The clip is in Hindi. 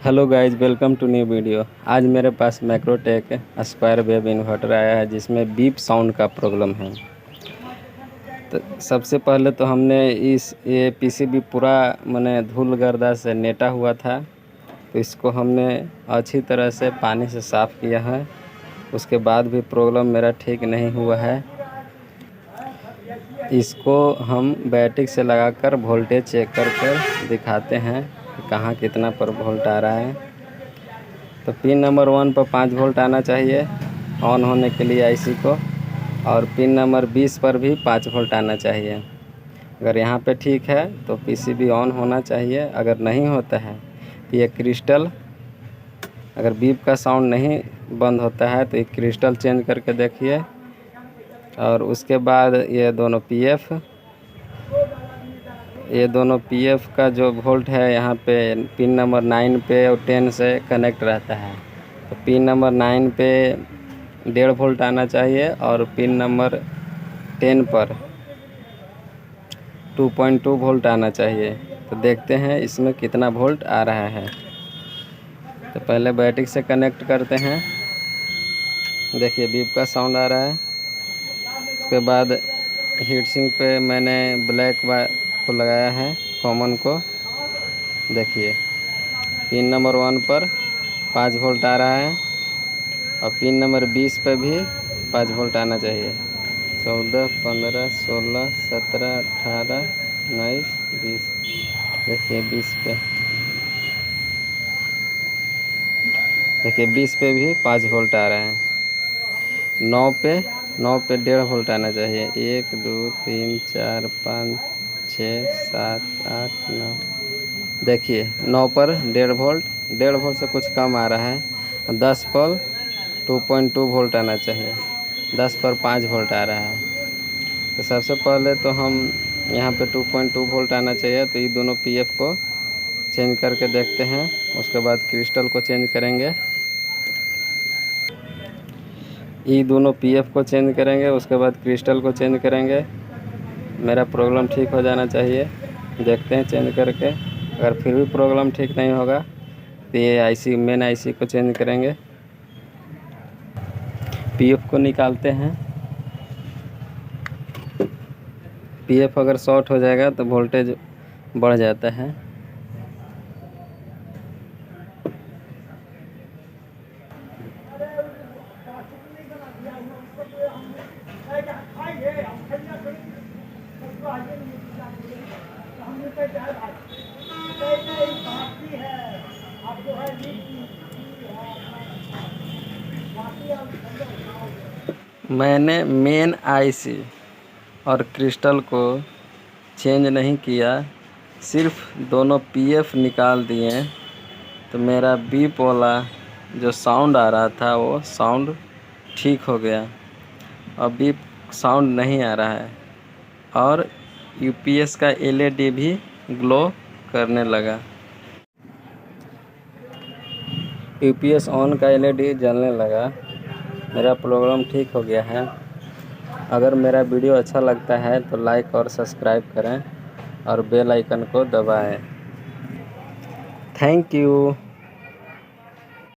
Hello guys, welcome to new video. आज मेरे पास मैक्रोटेक एस्पायर वेव इन्वर्टर आया है जिसमें बीप साउंड का प्रॉब्लम है। तो सबसे पहले तो हमने ये पीसीबी पूरा मैंने धूल गर्दा से नेटा हुआ था, तो इसको हमने अच्छी तरह से पानी से साफ़ किया है। उसके बाद भी प्रॉब्लम मेरा ठीक नहीं हुआ है। इसको हम बैटरी से लगाकर वोल्टेज चेक कर दिखाते हैं कि कहाँ कितना पर वोल्ट आ रहा है। तो पिन नंबर 1 पर 5 वोल्ट आना चाहिए ऑन होने के लिए आईसी को, और पिन नंबर 20 पर भी 5 वोल्ट आना चाहिए। अगर यहाँ पे ठीक है तो पीसीबी ऑन होना चाहिए। अगर नहीं होता है तो ये क्रिस्टल, अगर बीप का साउंड नहीं बंद होता है तो ये क्रिस्टल चेंज करके देखिए। और उसके बाद ये दोनों पीएफ का जो वोल्ट है यहाँ पे पिन नंबर 9 पे और 10 से कनेक्ट रहता है। तो पिन नंबर 9 पे 1.5 वोल्ट आना चाहिए और पिन नंबर 10 पर 2.2 वोल्ट आना चाहिए। तो देखते हैं इसमें कितना वोल्ट आ रहा है। तो पहले बैटरी से कनेक्ट करते हैं। देखिए बीप का साउंड आ रहा है। उसके बाद हीट सिंक पे मैंने ब्लैक को लगाया है, कॉमन को। देखिए पिन नंबर 1 पर 5 वोल्ट आ रहा है और पिन नंबर 20 पे भी 5 वोल्ट आना चाहिए। 14, 15, 16, 17, 18, 19, 20। देखिए 20 पे, देखिए 20 पे भी 5 वोल्ट आ रहा है। 9 पे 1.5 वोल्ट आना चाहिए। 1, 2, 3, 4, 5, 6, 7, 8, 9। देखिए 9 पर 1.5 वोल्ट, 1.5 वोल्ट से कुछ कम आ रहा है। 10 पर 2.2 वोल्ट आना चाहिए। 10 पर 5 वोल्ट आ रहा है। तो सबसे पहले तो हम यहाँ पे 2.2 वोल्ट आना चाहिए, तो ये दोनों पीएफ को चेंज करके देखते हैं। उसके बाद क्रिस्टल को चेंज करेंगे। ये दोनों पीएफ को चेंज करेंगे, उसके बाद क्रिस्टल को चेंज करेंगे। मेरा प्रॉब्लम ठीक हो जाना चाहिए। देखते हैं चेंज करके। अगर फिर भी प्रॉब्लम ठीक नहीं होगा तो ये मेन आईसी को चेंज करेंगे। पीएफ को निकालते हैं। पीएफ अगर शॉर्ट हो जाएगा तो वोल्टेज बढ़ जाता है। मैंने मेन आईसी और क्रिस्टल को चेंज नहीं किया, सिर्फ दोनों पीएफ निकाल दिए। तो मेरा बीप वाला जो साउंड आ रहा था वो साउंड ठीक हो गया। अब बीप साउंड नहीं आ रहा है और यूपीएस का एलईडी भी ग्लो करने लगा। यूपीएस ऑन का एलईडी जलने लगा। मेरा प्रॉब्लम ठीक हो गया है। अगर मेरा वीडियो अच्छा लगता है तो लाइक और सब्सक्राइब करें और बेल आइकन को दबाएं। Thank you.